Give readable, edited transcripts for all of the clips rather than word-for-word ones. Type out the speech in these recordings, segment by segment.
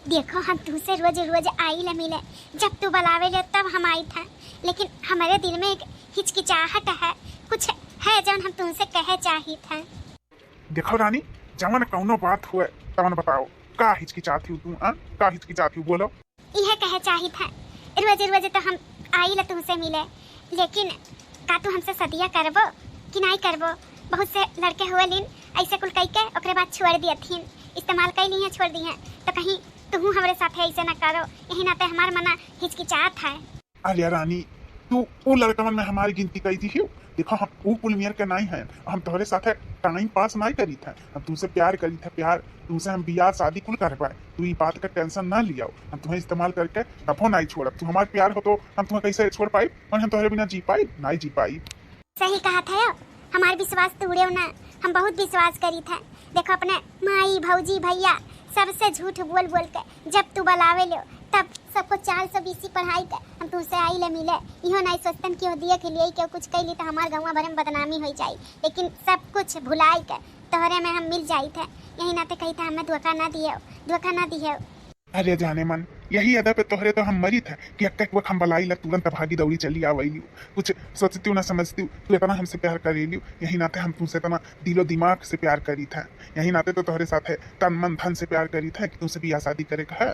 देखो हम तुझसे रोज रोज आई ला मिले, जब तू बुलावे ले तब हम आई था, लेकिन हमारे दिल में एक हिचकिचाहट है, कुछ है जो हम तुमसे कहे चाहिए था। देखो रानी, जवन कौनो बात हुए तवन बताओ, का हिचकिचाती हूँ तू? का हिचकिचाती हूँ बोलो। यह कहे चाहिए था, रोज रोज तो हम आई ला तुमसे मिले, लेकिन का तू हमसे सदिया करबो कि नहीं करबो? बहुत से लड़के हुए लिन ऐसे कुल कह के ओकरे बाद छोड़ दिए थीन, इस्तेमाल कर ली है, छोड़ दी है, तो कहीं तू हमारे साथ ऐसे ना करो, यही नाते हमार मना हिचकिचात है। अरे रानी, तू वो लड़कवन में हमारी गिनती करी थी। देखो हम वो कुल मियर के नहीं हैं, हम तुम्हारे साथ टाइम पास नहीं करी था, हम तुमसे प्यार करी था, प्यार तुमसे हम बियाह शादी कुल कर पाए। तू ये बात का टेंशन ना लिया, हम तुम्हें इस्तेमाल करके कभो नहीं छोड़। तू हमारे प्यार हो तो हम तुम्हें कैसे छोड़ पाई, और हम तुम्हारे बिना जी पाई नहीं जी पाई। सही कहा था, हमारे विश्वास तोड़े ना, हम बहुत विश्वास करी था। देखो अपने माई भौजी भैया सबसे झूठ बोल बोल के जब तू बुलावे लो तब सबको 420 पढ़ाई कर हम तुमसे आई ले मिले, इहो नहीं सोचतन कि वो दिए के लिए क्यों कुछ कैली तो हमारे गाँव भर में बदनामी हो जाए, लेकिन सब कुछ भुलाई कर तोहरे में हम मिल जाई थे, यही नाते कही था हमें धोखा ना दिए। अरे जाने मन, यही अदा पे तोहरे तो हम मरी था कि अक्का वक्त हम बलाई ला तुरंत भागी दौड़ी चली आवैली, कुछ सोचती ना समझती, तू इतना हमसे प्यार करेली, यही नाते हम तुमसे इतना दिलो दिमाग से प्यार करी था, यही नाते तो तोहरे साथ है तन मन धन से प्यार करी था कि तुमसे बियाह शादी करे का है।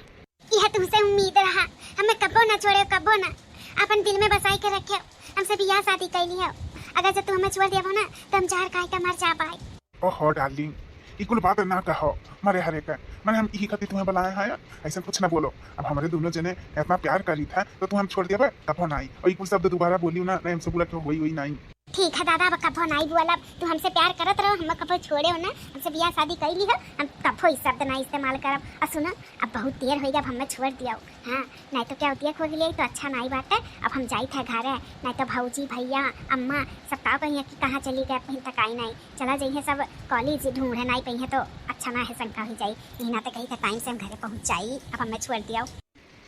यह तुमसे उम्मीद रहा, हमें कबो ना छोड़े, कबो ना अपन दिल में बसाई के रखे, हमसे बियाह शादी कैली है। अगर जब तू हमें छोड़ दिया ना तो हम जहर खाए के मर जा पाए। ओहो डार्लिंग, ये कुल बात ना कहो, मरे हरे का मैंने हम यही खातिर तुम्हें बुलाया है, ऐसा कुछ ना बोलो। अब हमारे दोनों जने इतना प्यार करी था तो तुम हम छोड़ दिया कभो नहीं, और ये कुल शब्द दोबारा बोलियो ना, नहीं हमसे बोला कि वही नहीं। ठीक है दादा, अब कभो नहीं बोला, तू हमसे प्यार करत रहो, हम कभो छोड़े हो ना, हमसे बियाह शादी कैली है, हम कभो इस शब्द नहीं इस्तेमाल करब। और सुनो, अब बहुत देर हो गया, अब हमें छोड़ दिया, हाँ नहीं तो क्या होती हो गई तो अच्छा नहीं बात है। अब हम जाई थे घर है, नहीं तो भौजी भैया अम्मा सब का कहीं कि कहाँ चली गए, कहीं तक आई नहीं, चला जाइए सब कॉलेज ढूंढे नहीं पही तो अच्छा ना है, शंका हो जाई, यही ना तो कहीं टाइम से हम घर पहुँच जाई। अब हमें छोड़ दिया,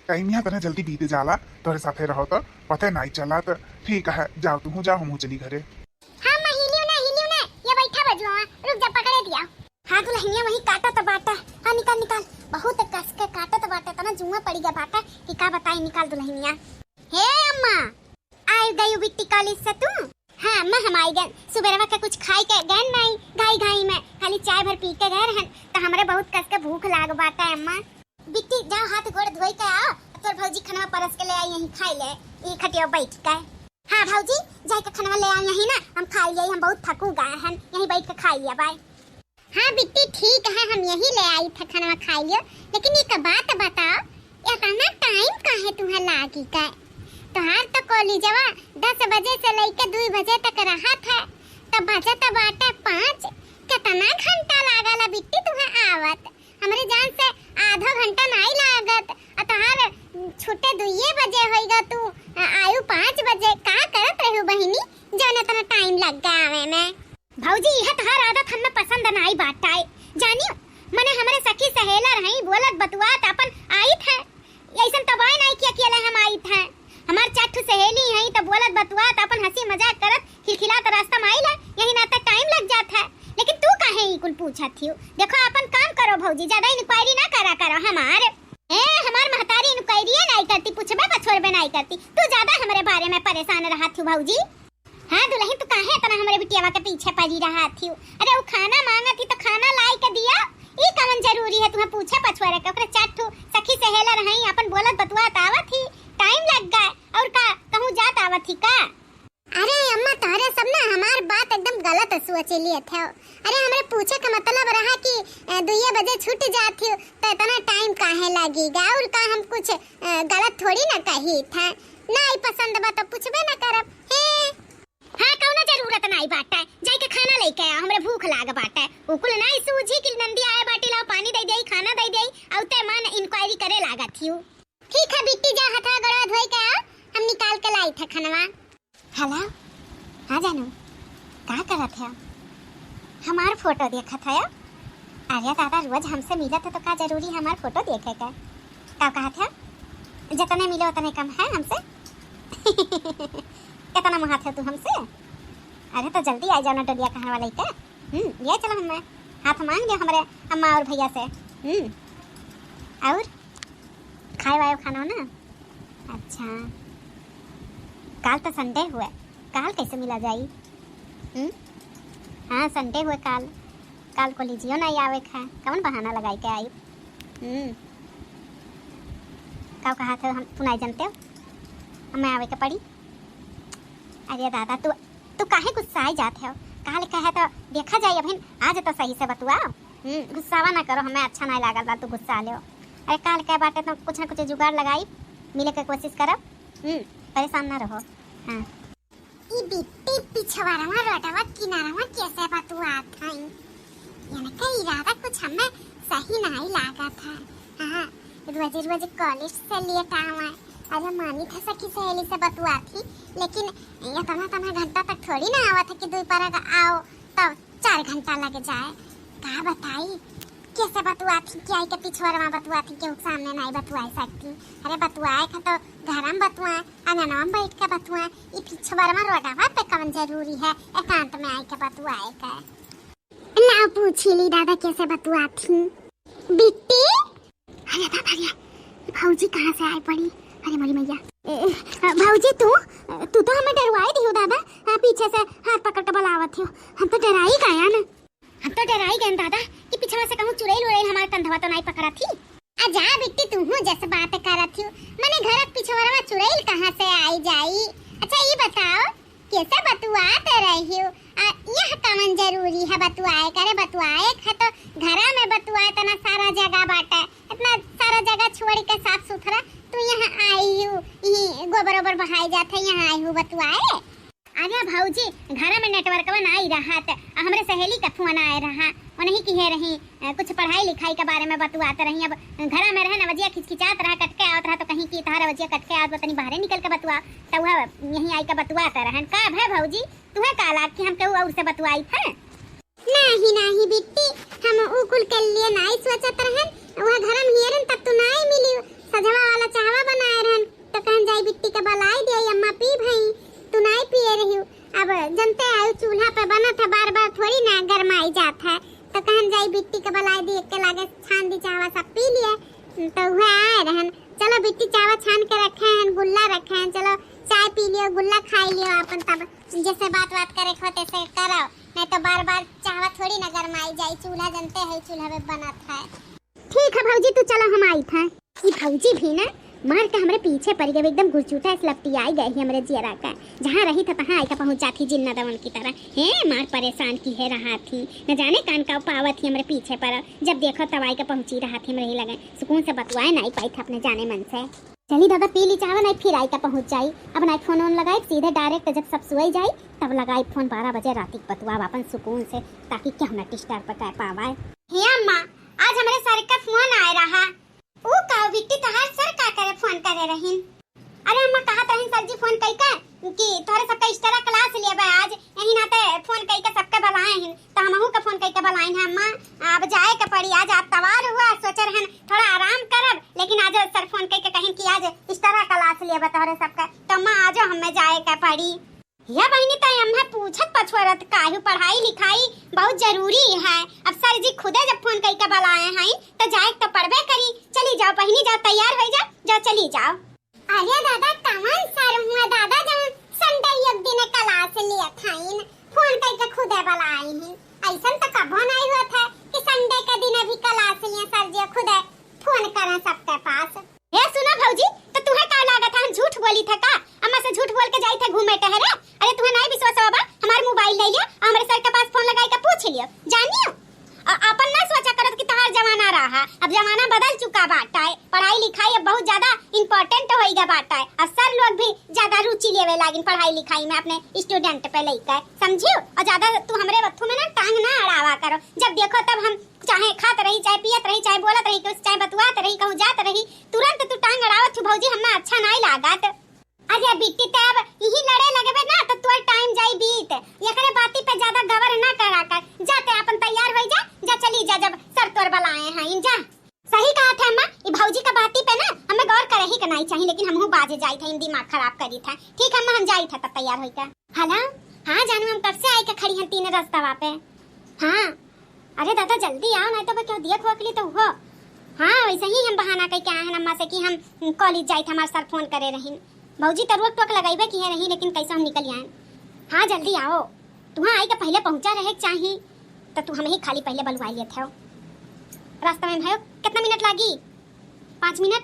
टाइम यहाँ तरह जल्दी बीते जाला, तोरे साथे रहो तो पता नहीं चला, तो ठीक है जाओ तुम जाओ, हम चली घरे। हाँ मैं हिलियो ना, ये बैठा बजुआ, रुक जा पकड़े दिया। हाँ दुल्हनिया वही काटा तो बाटा, हाँ निकाल, बहुत कस के काटा तो बाटा, तना जुआ पड़ी गया बाटा कि का बताई, निकाल दुल्हनिया। हे अम्मा, आई गई बिट्टी कॉलेज से तू? हाँ अम्मा हम आई गए, सुबह के कुछ खाई के गए नहीं, घाई में खाली चाय भर पी के गए रहन, तो हमारे बहुत कस के भूख लाग बाटा है अम्मा। बिट्टी जाओ हाथ गोड़ धोई के आओ, तोर भौजी खाना परस के ले आई, यहीं खाई ले, ये खटिया बैठ के। हाँ भौजी जाए के खाना ले आई यहीं ना, हम खा लिए, हम बहुत थकू गए हैं, यहीं बैठ के खा लिया बाय। हाँ बिट्टी ठीक है, हम यहीं ले आई था खाना खा लिया, लेकिन एक बात बताओ, इतना टाइम काहे तुम्हें लागी का? तोहार तो कॉलेजवा 10 बजे से लेके 2 बजे तक रहा था, तब बजे तब बाटे 5, कितना घंटा लागला बिट्टी तुम्हें आवत? हमारे जान से आधा घंटा नहीं लागत, और तोहार छुट्टे 2 बजे होइगा, तू आयु 5 बजे, का करत रहू बहिनी जौन इतना टाइम लग गया आवे में? भौजी यह तोहार आदत हमें पसंद नहीं बाटाए, जानियो मने हमारे सखी सहेला रही बोलत बतुआत अपन आई थे, ऐसन तबाय नहीं कि अकेले हम आई थे, हमार चाटू सहेली है तो बोलत बतुआत अपन हंसी मजाक करत खिलखिलात रास्ता में आइला, यही ना तक टाइम लग जात है, लेकिन तू काहे ई कुल पूछत थियो? देखो अपन काम करो भौजी, ज्यादा इंक्वायरी ना करा करो, हमार महतारी इंक्वायरी नहीं करती, पूछबे का छोड़बे नहीं करती, तू ज्यादा हमारे बारे में परेशान रहा थियो भौजी। हाँ दुल्हन तू काहे इतना हमारे बिटियावा के पीछे पड़ी रहा थियो? अरे वो खाना मांगा थी तो खाना लाई के दिया, ई कवन जरूरी है तुम्हें पूछे पछुआरे के? ओकरे चाटू सखी सहेला रही अपन बोलत बतुआत आवत थी, टाइम लग गए, और का कहूं जात आवत थी का? अरे अम्मा तोहरे सब ना हमार बात एकदम गलत सोच लिए थे। अरे हमरे पूछे का मतलब रहा कि 2 बजे छूट जाती हो तो इतना टाइम काहे लगेगा, और का हम कुछ गलत थोड़ी ना कही था, नहीं पसंद बा तो पूछबे ना करब। हाँ कौनो जरूरत नहीं बाटा, जाई के खाना लेके आ, हमरे भूख लाग बाटा, उकुल नहीं सूझी कि नंदी आए बाटी लाओ पानी दे देई खाना दे देई, औते मन इंक्वायरी करे लागत थियो। ठीक है बिट्टी जा हाथ गोड़ धोई के आ, हम निकाल के लाई थे खानवा। हेलो हाँ जानू का करत है? हमार फोटो देखा था? अरे दादा रोज हमसे मिला था तो का जरूरी हमार फोटो देखे का? कहा था जितने मिले उतने कम है हमसे कितना मंगा था तू हमसे? अरे तो जल्दी आ जाना डलिया कहाँ वाले का, ये चलो हमें हाथ मांग लिया हमारे अम्मा और भैया से। और खाए वाए खाना हो ना। अच्छा काल तो संडे हुए, काल कैसे मिला जाई? हाँ संडे हुए काल, काल को लीजियो नहीं आवे खा, कौन बहाना लगाई के आई? का कहा था हम तू नहीं जानते हो, हमें आवे के पड़ी। अरे दादा तू काहे गुस्साई जाते हो? काल कहे तो देखा जाए अभी, आज तो सही से बतुआओ। गुस्सावा ना करो, हमें अच्छा नहीं लागल तू गुस्सा ले। अरे काल कह बाटे तो कुछ ना कुछ जुगाड़ लगाई, मिले के कोशिश करब। परेशान ना रहो। हाँ ई बिट्टी पिछवाड़वा रोडवा किनारवा कैसे बतुआत हई? यानी का इरादा कुछ हमें सही नहीं लागा था। हाँ रोज कॉलेज से लेट आवा, अरे मानी था सखी सहेली से बतुआ थी, लेकिन ये तना घंटा तक थोड़ी ना आवा था कि दोपहर का आओ तब 4 घंटा लग जाए। का बताई कैसे बतुआ थी, क्या के पिछवाड़वा बतुआ थी, के सामने नहीं बतुआ सकती। अरे बतुआए का तो घर में बतुआ, अंगना में बैठ के बतुआ, ये पिछवाड़वा रोडवा पे कौन जरूरी है एकांत में आई के बतुआए का? ना पूछी ली दादा कैसे बतुआ थी बिट्टी। अरे दादा भौजी कहाँ से आई पड़ी? अरे मरी मैया भौजी तू तो हमें डरवाई दी हो दादा, पीछे से हाथ पकड़ के बुलावत हो। हम तो डराई गया ना, हम तो डराई गए दादा कि पीछे से कहूँ चुड़ैल उड़ैल हमारे कंधवा तो नहीं पकड़ा थी। आजा बिट्टी तू हूँ जैसे बात करत थी, मैंने घर पिछवाड़ा चुड़ैल कहाँ से आई जाई? अच्छा ये बताओ कैसे बतुआत रही हो? यह कौन जरूरी है बतुआए करे? बतुआए है तो घरा में बतुआए तना सारा जगह बाटा, इतना सारा जगह छोड़ के साफ सुथरा तू यहाँ आई हो, यही गोबर ओबर बहाई जाते यहाँ आई हो बतुआए? अरे भौजी घर में नेटवर्क नहीं रहा था, हमारे सहेली का फोन आए रहा, उन्हीं की है रही कुछ पढ़ाई लिखाई के बारे में बतुआते रही। अब घर में रहे न वजिया खिचखिचात रहा, कटके आवत रहा तो कहीं की तारा वजिया कटके आवत तनी बाहर निकल के बतुआ, तो वह यहीं आई के बतुआते रहन। का है भौजी तुम्हें का लाग कि हम केहू और से बतुआई था? नहीं बिट्टी हम उ कुल के लिए नहीं सोचत रहन, वह घर में हियरन तब तो नहीं मिली, सजवा वाला चाहवा बनाए रहन तो कहन जाई बिट्टी के बलाई दे अम्मा पी भई, तू नहीं पिए रही। अब जनते आयु चूल्हा पे बना था, बार बार थोड़ी ना गरमाई जाता है, तो कहन जाई बिट्टी के बलाई दी के लागे छान दी चावा सब पी लिए, तो वह आए रहन। चलो बिट्टी चावा छान के रखे हैं, गुल्ला रखे हैं, चलो चाय पी लियो गुल्ला खाई लियो अपन, तब जैसे बात करे खो तैसे करो, नहीं तो बार बार चावा थोड़ी ना गरमाई जाई, चूल्हा जनते है चूल्हा पे बना था। ठीक है भौजी तू चलो हम आई था। ये भौजी भी ना मार के हमारे पीछे पड़ गए, एकदम घुरचूटा लपटी आई गई हमारे जियरा का, जहाँ रही था तहाँ आकर पहुँच जाती जिन्ना दवन की तरह। है मार परेशान की है रहा थी, न जाने कान का पावत थी हमारे पीछे पर, जब देखो तब आई के पहुँची रहा थी, मेरे लगे सुकून से बतुआए नहीं पाई था अपने जाने मन से। चली दादा पी ली चावा, नहीं फिर आई का पहुँच जाई। अब नहीं फोन ऑन लगाई सीधे डायरेक्ट, जब सब सोई जाई तब लगाई फोन 12 बजे रात बतुआ अपन सुकून से, ताकि क्या हम डिस्टर्ब कर पावाए। हे अम्मा आज हमारे सर का फोन आए रहा, ओ का बिट्टी तहार सर का करे फोन करे रहीन? अरे अम्मा कहा तहिन सर जी फोन कई का कि तोरे सबका एक्स्ट्रा क्लास लिए बा आज, यही नाते फोन कई के सबके बुलाए हैं, तो हमहू के फोन कई के बुलाए हैं। अम्मा अब जाए के पड़ी, आज आप तवार हुआ, सोच रहन थोड़ा आराम करब, लेकिन आज सर फोन कई के कहिन कि आज एक्स्ट्रा क्लास लिए बा तोरे सबका, तो अम्मा आजो हमें जाए के पड़ी। या बहनी तय हमें पूछत पछवरत काहू पढ़ाई लिखाई बहुत जरूरी है, अब सर जी खुदे जब फोन कई के बुलाए हैं तो जाए तो पढ़बे करी। चली जाओ बहनी जाओ तैयार हो जाओ चली जाओ। अरे दादा कौन सर हुआ दादा जब संडे एक दिन क्लास लिए थाइन फोन कई के खुदे बुलाए हैं, ऐसा तो कबो नहीं हुआ था कि संडे के दिन भी क्लास लिए सर जी खुदे फोन करें सबके पास। ए सुनो भौजी तो तुम्हें का लागत हम झूठ बोली था का? अम्मा से झूठ बोल के जाई थे घूमे टहरे? अरे तुम्हें नहीं विश्वास होगा हमारे मोबाइल ले लियो, हमारे सर के पास फोन लगाई के पूछ लियो, जानियो अपन ना सोचा करत कि तहार जमाना रहा, अब जमाना बदल चुका बाटा है, पढ़ाई लिखाई अब बहुत ज्यादा इंपॉर्टेंट हो गया बाटा है, और सर लोग भी ज्यादा रुचि लेवे लागिन पढ़ाई लिखाई में अपने स्टूडेंट पे लेकर, समझियो। और ज्यादा तू हमरे बच्चों में ना टांग ना अड़ावा करो, जब देखो तब हम चाहे खात रही चाहे पियत रही चाहे बोलत रही चाहे बतुआत रही कहूँ जात रही, तुरंत तू टांग अड़ावत हो भौजी, हमें अच्छा नहीं लागत। अरे बिट्टी तब यही लड़े लगबे ना तो तोर टाइम जाई बीत, एकरे बाती पे ज्यादा गवर ना करा कर, जाते अपन तैयार हो जा चली जा, जब सर तोर बुलाए हैं जा। सही कहा था अम्मा, ये भौजी का बाती पे ना हमें गौर करे ही करना चाहिए, लेकिन हमहू बाजे जाई थे, दिमाग खराब करी था। ठीक अम्मा हम जाई था तब तैयार होई का। हेलो हां जानू हम कब से आई के खड़ी हैं तीन रास्ता पे। हां अरे दादा जल्दी आओ नहीं तो मैं क्यों दिया खोखली तो हो हाँ वैसे ही हम बहाना कह के आए हैं अम्मा से कि हम कॉलेज जाए थे, हमारे सर फोन करे रही। भौजी तो रोक टोक लगाइबे की है रही, लेकिन कैसे हम निकल आए। हाँ जल्दी आओ, तुहाँ आई के पहले पहुंचा रहे चाहिए तो तू हमें ही खाली पहले बलवा लिए थे। रास्ते में भयो कितना मिनट लागी? 5 मिनट।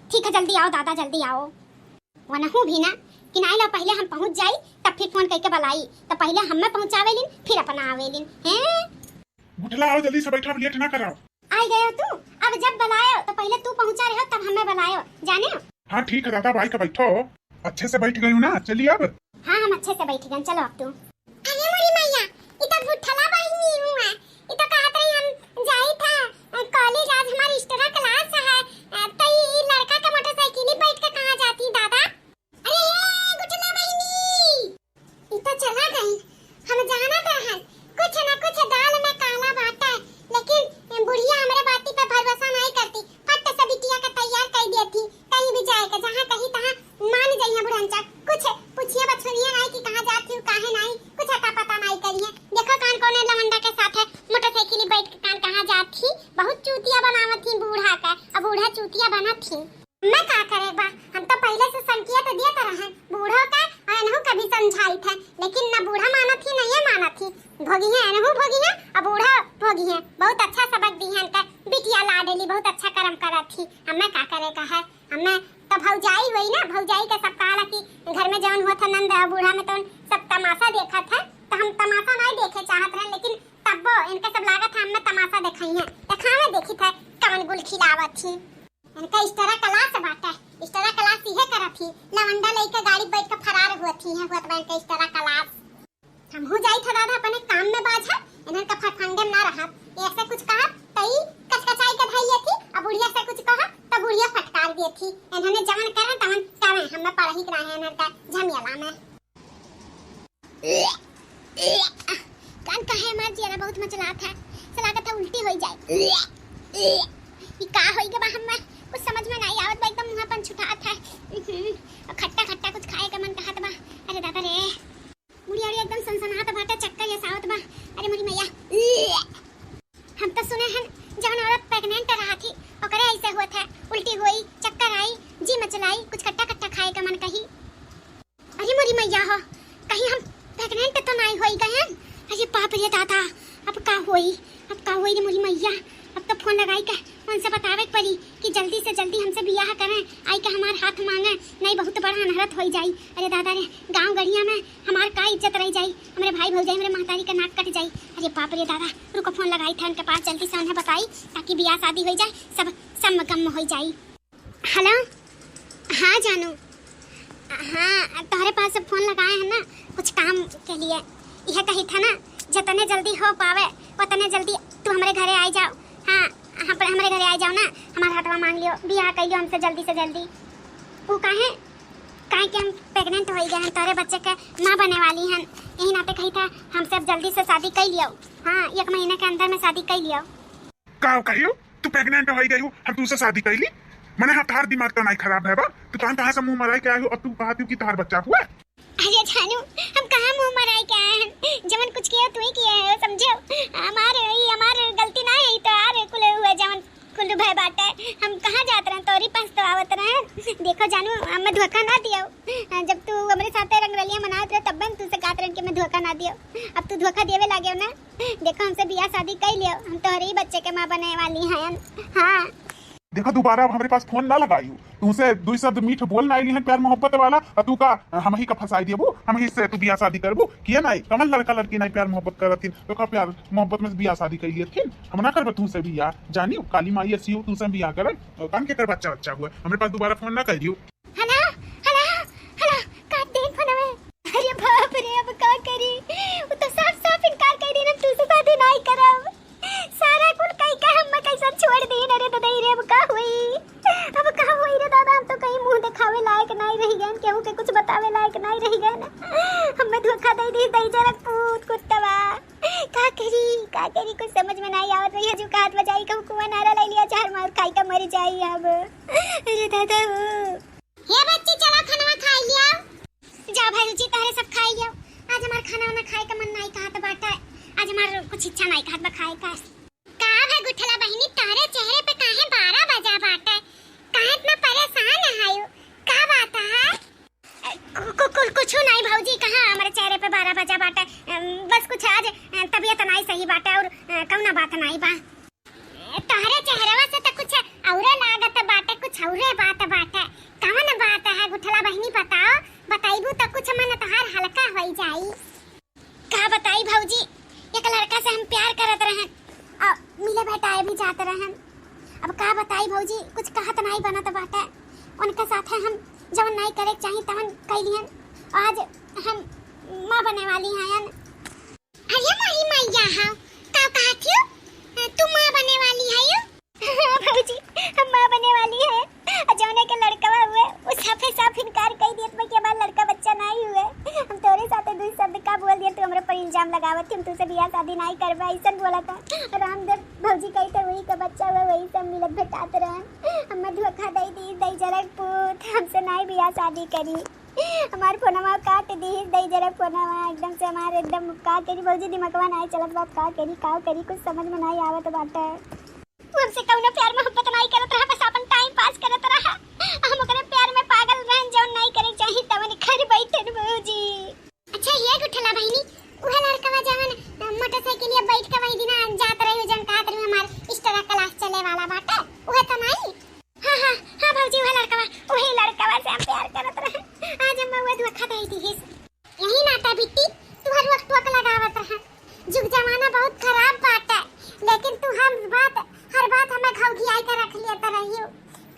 ठीक है जल्दी आओ दादा, जल्दी आओ। वरना हूँ भी ना कि ना ला पहले हम पहुंच जाई तब फिर फोन करके बुलाई, तो पहले हमें पहुंचावेलिन फिर अपना आवेलिन हैं। उठला आओ जल्दी से, बैठा लेट ना कराओ। आई गए हो तू, अब जब बुलायो तो पहले तू पहुंचा रहे हो तब हमें बुलायो, जाने हो? हाँ ठीक है दादा, भाई का बैठो। अच्छे से बैठ गई हूँ ना, चलिए अब। हाँ हम अच्छे से बैठ गए, चलो अब तू। अरे मोरी मैया, इतना बुठला बहिनी हूँ मैं, इतना कहत रही हम जाई था कॉलेज, आज हमारी एक्स्ट्रा क्लास है, तो ये लड़का का मोटरसाइकिल ही बैठ के कहाँ जाती दादा? अरे बुठला बहिनी, इतना चला गई, हम जाना तो है, कुछ ना कुछ दाल में काला बाटा है, लेकिन बुढ़िया हमारे बाती पे भरोसा नहीं करती, फट से बिटिया का तैयार कर देती, कहीं भी जाएगा जहाँ कहीं तहाँ मान जाइए बुढ़ंचा, कुछ पूछिए बछड़िए नहीं कि कहाँ जाती हूँ काहे नहीं, कुछ अता पता नहीं करिए। देखो कान कोने लवंडा के साथ है मोटरसाइकिल बैठ के कान कहाँ जाती, बहुत चूतिया बनावत थी बूढ़ा का, अब बूढ़ा चूतिया बना थी। मैं का करे बा, हम तो पहले से संकेत तो दिया रहे बूढ़ों का, और इन्हों कभी समझाई था, लेकिन ना बूढ़ा माना थी ना ये माना थी। भोगी है इन्हों भोगी है, अब बूढ़ा भोगी है। बहुत अच्छा सबक दी है इनका, बिटिया लाडली बहुत अच्छा कर्म करा थी। हमें का करे का है, हमें तो भौजाई हुई ना, भौजाई का सब कहा कि घर में जौन हुआ था नंद बूढ़ा में तो सब तमाशा देखा था, तो हम तमाशा नहीं देखे चाहत रहे, लेकिन तब इनका सब लागत है हमें तमाशा दिखाई है, दिखावे देखी था कवन गुल खिलावत थी। इनका इस तरह क्लास बाटा है, इस तरह क्लास इहे करा थी, लवंडा लेके गाड़ी बैठ के फरार हुआ थी है, हुआ था इनका इस तरह क्लास। हम हो जाई था दादा अपने काम में बाज है, इनका फरफंडे ना रहा, ऐसे कुछ कहा तई कचकचाई के धैया थी, अब बुढ़िया से कुछ कहा तो बुढ़िया फटकार दी थी। इन्होंने जवन करे तवन करे, हमें पढ़ी के रहे इनका झमेला में। कान कहे मार जिया बहुत मचलात है, सलागत है उल्टी हो जाए। ये का होई के बा हमें कुछ समझ में नहीं आवत बा, एकदम मुंह पर छुटात है, खट्टा खट्टा कुछ खाए का मन कहत बा। अरे दादा रे, बुढ़िया एकदम सनसनाहट बाटे, चक्कर जैसा आवत बा। अरे मोरी मैया, हम तो सुने हैं जवन औरत प्रेग्नेंट रहा थी ओकरे ऐसे हुआ था, उल्टी हुई, चक्कर आई, जी मचलाई, कुछ खट्टा खट्टा खाए का मन कही। अरे मोरी मैया हो, कहीं हम प्रेग्नेंट तो नहीं होई गए? अरे बाप रे दादा, अब का होई, अब का होई रे मोरी मैया। अब तो फोन लगाई के उनसे बतावे पड़ी कि जल्दी से जल्दी हमसे बियाह करें, आई के हमार हाथ मांगे, नहीं बहुत बड़ा अनहरत हो जाई। अरे दादा रे, गांव गड़िया में हमार का इज्जत रह जाई, हमारे भाई भौजाई मेरे महतारी का नाक कट जाई। अरे बाप रे दादा, रुको फोन लगाई था उनके पास, जल्दी से उन्हें बताई ताकि बियाह शादी हो जाए, सब गम हो जाई। हेलो, हाँ जानू, हाँ तुम्हारे पास फोन लगाए हैं ना कुछ काम के लिए, यह कही था ना जितने जल्दी हो पावे उतने जल्दी तू हमारे घरे आ जाओ। हाँ हमारे घरे आ जाओ ना, हमारा हाथवा मांग लियो, बियाह कर लियो हमसे जल्दी से जल्दी। वो काहे कि हम प्रेग्नेंट हो गए हैं, तोरे बच्चे के माँ बने वाली हैं, यही नाते कही था हमसे अब जल्दी से शादी कर लियो। हाँ 1 महीने के अंदर में शादी कर लियो। का कहियो तू प्रेग्नेंट हो गई हो, हम तुझसे शादी कर ली? मैंने हाँ तार दिमाग तो नहीं खराब है बा, तू कहाँ से मुंह मराई के आई हो, अब तू कहती हो कि तार बच्चा हुआ? अरे जानू, हम कहाँ मुंह मराई के आए हैं, जवन कुछ किया तू ही किया है, समझो। हमारे गलती ना है, तो यार कुल हुआ जवन कुल भाई बात है, हम कहाँ जाते रहे, तोरी पास तो आवत रहे। देखो जानू, हमें धोखा ना दियो, जब तू हमारे साथ रंगरलियां मनाते रहे तब हम तुझसे कहते रहे कि मैं धोखा ना दियो, अब तू धोखा देवे लागे ना। देखो हमसे बियाह शादी कर लियो, हम तोहरे ही बच्चे के माँ बने वाली हैं। हाँ देखो दोबारा अब हमारे पास फोन ना लगाई, तुमसे 2 शब्द मीठ बोलना आई है प्यार मोहब्बत वाला, और तू का हम ही का फंसाई दिए, हम ही से तू बियाह शादी करबो किया नहीं? कमल लड़का लड़की नहीं प्यार मोहब्बत करथिन, तो का प्यार मोहब्बत में बियाह शादी कर लियथिन, हम ना करब तुमसे बियाह, जानियो काली माई ऐसी हो तुमसे बियाह करब, कान के कर बच्चा हुआ, हमारे पास दोबारा फोन ना करियो। हेलो काट दे फोन में। अरे बाप रे, अब का करी, वो तो साफ इनकार कर दी ना, तुझसे शादी नहीं करब, सारा कुल कहीं का हम कैसा छोड़ दी। अरे दादा रे, अब का हुई रे दादा, हम तो कहीं मुंह दिखावे लायक नहीं रह गए, केहू के कुछ बतावे लायक नहीं रह गए ना, हमें धोखा दे दी जरा पूत कुत्तवा। का करी कुछ समझ में नहीं आवत भैया, जो हाथ बजाई का कुआं नारा ले लिया, चार मार खाई का मर जाई अब। अरे दादा, हे बच्ची चला खाना खा लिया, जा भाई रुचि तारे सब खाई लियो, आज हमार खाना खाए का मन नहीं कहत बाटा, आज हमार कुछ इच्छा नहीं कहत बा खाए का। का है गुठला बहिनी तारे चेहरे पे काहे 12 बजा बाटे? काहे इतना परेशान है? का बात है? कुछ नहीं भौजी, कहाँ हमारे चेहरे पे 12 बजा बाटे। बस कुछ आज तबीयत नहीं सही बाटे और कौना बात नहीं बा। तारे चेहरवा से तो कुछ औरे लागत बाटे, कुछ औरे बात बाटे। कौन बात है गुठला बहिनी बताओ? बताइबू तो कुछ मन तहार हल्का होई जाई। का बताई भौजी, एक लड़का से हम प्यार करत रहन और मिले भेटाए भी जाते रहन। अब का बताई भौजी, कुछ कहत नहीं बनत बाटे। उनके साथ हम जवन नहीं करे चाहिए तवन कैलियन। आज हम माँ बने वाली हैं। अरे माही मैया हां, का कहत हो? तू माँ बने वाली है? भौजी हम माँ बने वाली है। जौने के लड़का हुए उस साफ इनकार कर दियत में कि हमारा लड़का बच्चा नहीं हुए। हम तोरे साथे दुई शब्द का बोल दिए, तू हमरे पर इल्जाम लगावत थी हम तुझसे बियाह शादी नहीं करबा ऐसा बोला था। रामदेव भौजी कहते वही का बच्चा हुआ, वही सब मिलत भेटात रहन। हम धोखा दई जरक पूत, हमसे नहीं बियाह शादी करी। हमार फोनवा काट दी, दई जरक फोनवा एकदम से हमारे एकदम का करी भौजी, दिमागवा नहीं चलत बात। का करी कुछ समझ में नहीं आवत बाटे। हमसे कौनो प्यार मोहब्बत नहीं करत रहा, बस अपन टाइम पास करत रहा। हम ओकरे प्यार में पागल रहन, जौन नहीं करे चाहिए तवन घर बैठन भौजी। अच्छा ये गुठला बहिनी, उहे लड़का जवन मोटरसाइकिल बैठ के वही दिना जात रही जन कहत रही हमार एक्स्ट्रा क्लास चले वाला बाटे, उहे तो नहीं? हां भौजी उहे लड़का से हम प्यार करत रहे। आज हम वो धोखा दे दी है। यही नाता बिट्टी तू हर वक्त टोक लगावत रहा। जुग जमाना बहुत खराब बाटे, लेकिन तू हर बात हमें घाव घियाई के रख लिया रहियो।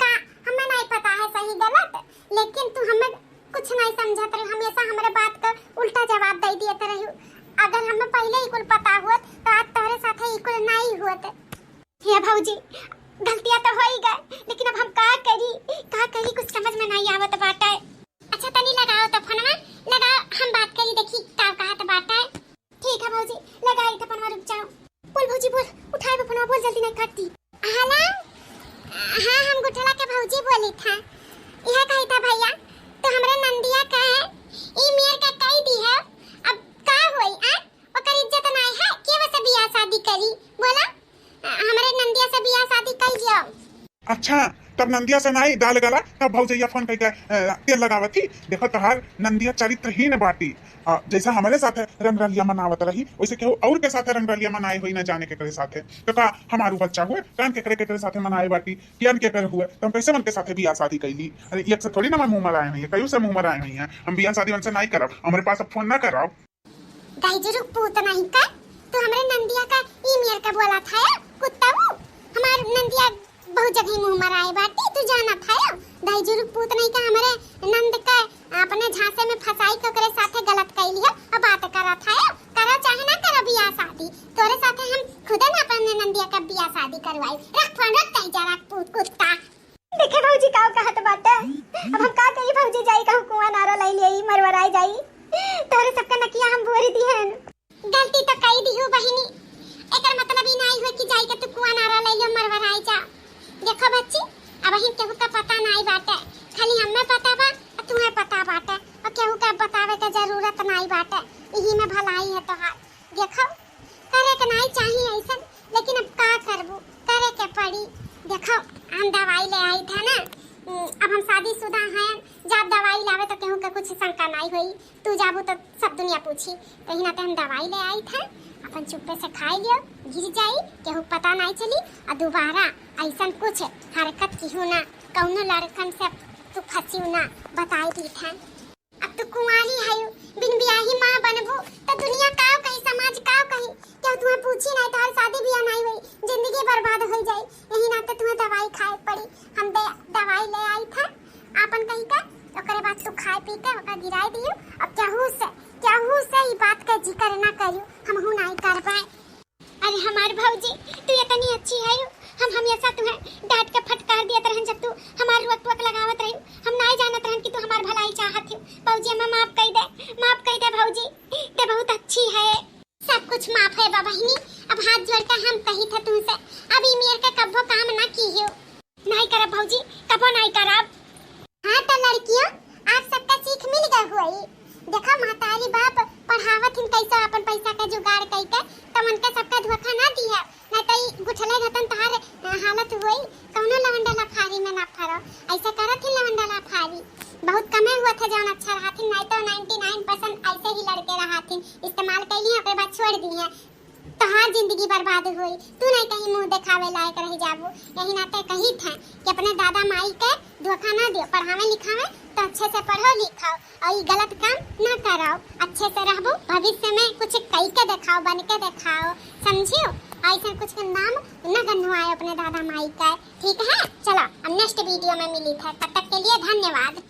का हमें नहीं पता है सही गलत, लेकिन तू हमें कुछ नहीं समझत रही। हमेशा हमारे बात का उल्टा जवाब दे दिए रहियो। अगर हमें पहले ही कुल पता हुआ तो आज तोरे साथे ही कुल नहीं हुआ। हे भौजी गलतियां तो हो ही गए, लेकिन अब हम का करी कुछ समझ में नहीं आवत बाटे। अच्छा तनी लगाओ तो फोनवा, लगाओ हम बात करी देखी का कहत बाटे। ठीक है भौजी लगाई तो फोनवा, रुक जाओ। बोल भौजी बोल, उठाए वो फोनवा, बोल जल्दी नहीं काटती। हेलो हाँ हम गुठला के भौजी बोली था। यह कही था भैया तो हमरे नंदिया का है ई मेर का कही दी है। अब का होई आ ओकर इज्जत नहीं है के वसे बियाह शादी करी? बोला हमरे नंदिया से बियाह शादी कर लियो। अच्छा तब नंदिया से नहीं डाल गला तब भौजैया फोन करके तेल लगावत थी। देखो तहार नंदिया चरित्रहीन बाटी। जैसा हमारे साथ रंगरलिया मनावत रही वैसे केहू और के साथ रंगरलिया मनाए हुई न जाने के करे साथे। तो का हमारू बच्चा हुए कान के करे साथे मनाए बाटी, कियान के करे हुए तो हम कैसे मन के साथे बियाह शादी कैली? अरे एक से थोड़ी ना मुंह मराए हुई है, कईयों से मुंह मराए हुई है। हम बियाह शादी उनसे नहीं करब, हमारे पास अब फोन ना कराओ। गाइजरू पूत नहीं का तो हमरे नंदिया का ई मेर का बोला था कुत्ता वो हमार नंदिया बहुत जगह मुंह मराए बाटी, तू जाना था गाइजरू पूत नहीं का हमरे नंद का अपने झांसे में फसाई के करे साथे गलत कैली है। अब बात करा था करा चाहे ना करा बियाह शादी, तोरे साथे हम खुद ना अपने नंदिया का बियाह शादी करवाई। रख फोन रख तई जरा पूत कुत्ता। देखे भौजी का कहत बाटे, अब हम का कही भौजी जाई कहू कुआं नारा लई लेई मरवराई जाई। तोरे सबका नकिया हम बोरी दिहन, गलती तो कई दी हो बहिनी। एकर मतलब ई नहीं हुए कि जाई के तू कुआं नारा लई ले मरवराई जा। देखो बच्ची अब ही केहू का पता नहीं बाटे, खाली हमें पता बा और तुम्हें पता बाटे और केहू का बतावे के जरूरत नहीं बाटे। यही में भलाई है तोहार। देखो करे के नहीं चाहिए ऐसा, लेकिन अब का करबू, करे के पड़ी। देखो हम दवाई ले आई था ना, अब हम शादीशुदा हैं, जब दवाई लावे तो केहू का कुछ शंका नहीं हुई। तू जाबू तो सब दुनिया पूछी, कहीं ना तो हम दवाई ले आई था, अपन चुप्पे से खाई लियो, गिर जाई, केहू पता नहीं चली और दोबारा ऐसा कुछ हरकत की हो ना, कौनो लड़कन से तू फंसी ना बताई दी था। अब तू कुंवारी है, बिन बियाही माँ बनबू तो दुनिया काव कही, समाज काव कही, क्या तुम्हें पूछी नहीं तो शादी बियाह नहीं हुई, जिंदगी बर्बाद हो जाई। यही नाते तुम्हें दवाई खाए पड़ी। हम दवाई ले आई था अपन कहीं का, ओकरे बाद तू खाए पी के ओका गिराई दियो। अब केहू से ई बात का जिक्र ना करियो, हम हूं नहीं कर पाए। अरे हमार भौजी तू इतनी अच्छी है, हम हमेशा तुम्हें डांट के फटकार दिया रहन जब तू हमार रुक लगावत रही। हम नहीं जानत रहन कि तू हमार भलाई चाहत है। भौजी हमें माफ कर दे भौजी, ते बहुत अच्छी है। सब कुछ माफ है बहिनी। अब हाथ जोड़ के हम कही थे तुमसे, अब ई मेर के कब्बो काम ना कीयो। नहीं करब भौजी, कबो नहीं करब। हाँ तो लड़कियों आप सबका सीख मिल गई हुई। देखो महतारी बाप पढ़ावत हिन कैसे अपन पैसा का जुगाड़ करके, तब उनके सबका धोखा ना दिया, नहीं तो गुठले घतन ऐसा करत ही लवंडा लाफारी बहुत कमे हुआ था जौन अच्छा रहा थी, नहीं तो 99% ऐसे ही लड़के रहा थी, इस्तेमाल कैली अपने बाद छोड़ दी है तो हाँ जिंदगी बर्बाद हुई। तू नहीं कहीं मुंह दिखावे लायक रह जाबू, यही नाते कही थे कि अपने दादा माई के धोखा ना दियो, पढ़ावे लिखावे तो अच्छे से पढ़ो लिखाओ और ये गलत काम ना कराओ, अच्छे से रहबो, भविष्य में कुछ कई के दिखाओ, बन के दिखाओ, समझियो। ऐसा कुछ का नाम न गंधवाए अपने दादा माई का, ठीक है। चलो अब नेक्स्ट वीडियो में मिली था, तब तक के लिए धन्यवाद।